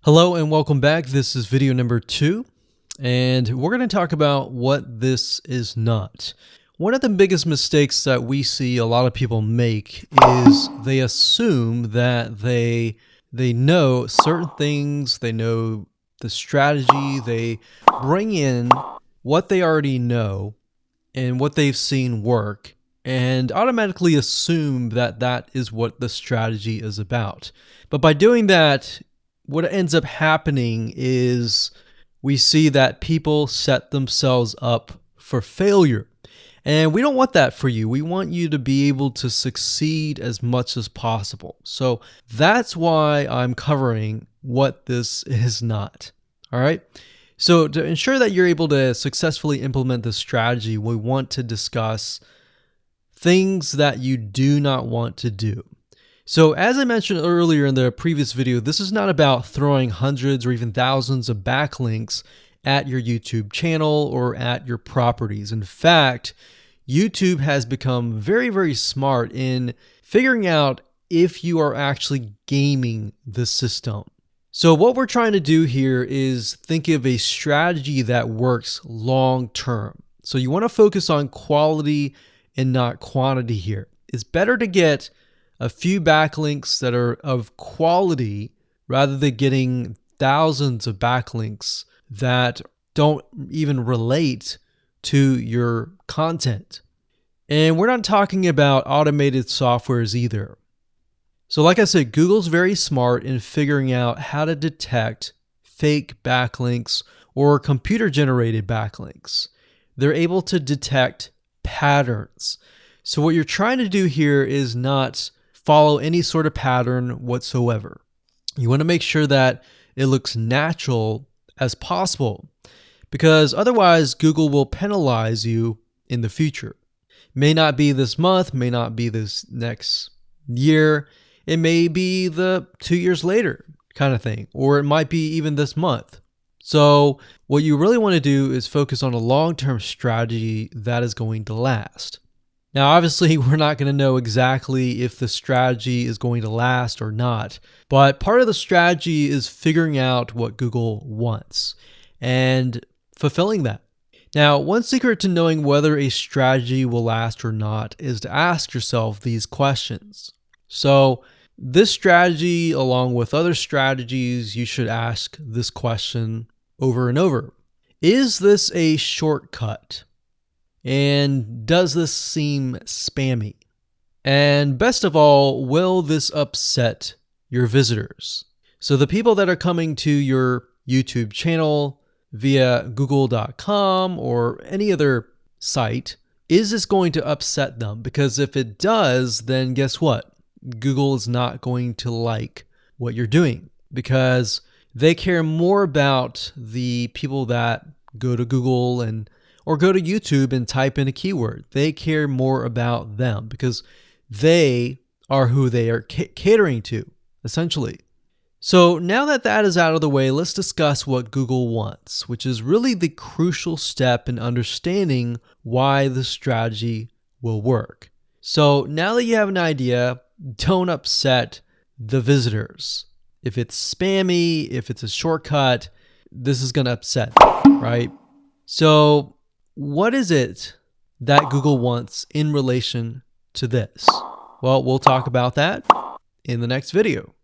Hello and welcome back. This is video number 2, and we're going to talk about what this is not. One of the biggest mistakes that we see a lot of people make is they assume that they know certain things, they know the strategy, they bring in what they already know and what they've seen work and automatically assume that that is what the strategy is about. But by doing that, what ends up happening is we see that people set themselves up for failure. And we don't want that for you. We want you to be able to succeed as much as possible. So that's why I'm covering what this is not. All right. So to ensure that you're able to successfully implement this strategy, we want to discuss things that you do not want to do. So as I mentioned earlier in the previous video, this is not about throwing hundreds or even thousands of backlinks at your YouTube channel or at your properties. In fact, YouTube has become very, very smart in figuring out if you are actually gaming the system. So what we're trying to do here is think of a strategy that works long term. So you want to focus on quality and not quantity here. It's better to get a few backlinks that are of quality rather than getting thousands of backlinks that don't even relate to your content. And we're not talking about automated softwares either. So like I said, Google's very smart in figuring out how to detect fake backlinks or computer-generated backlinks. They're able to detect patterns. So what you're trying to do here is not follow any sort of pattern whatsoever. You want to make sure that it looks natural as possible, because otherwise Google will penalize you in the future. May not be this month, may not be this next year, it may be the 2 years later kind of thing, or it might be even this month. So what you really want to do is focus on a long-term strategy that is going to last. Now, obviously, we're not going to know exactly if the strategy is going to last or not, but part of the strategy is figuring out what Google wants and fulfilling that. Now, one secret to knowing whether a strategy will last or not is to ask yourself these questions. So this strategy, along with other strategies, you should ask this question over and over. Is this a shortcut? And does this seem spammy? And best of all, will this upset your visitors? So the people that are coming to your YouTube channel via google.com or any other site, is this going to upset them? Because if it does, then guess what? Google is not going to like what you're doing, because they care more about the people that go to Google or go to YouTube and type in a keyword. They care more about them because they are who they are catering to, essentially. So now that that is out of the way, let's discuss what Google wants, which is really the crucial step in understanding why the strategy will work. So now that you have an idea, don't upset the visitors. If it's spammy, if it's a shortcut, this is going to upset them, right? So what is it that Google wants in relation to this? Well, we'll talk about that in the next video.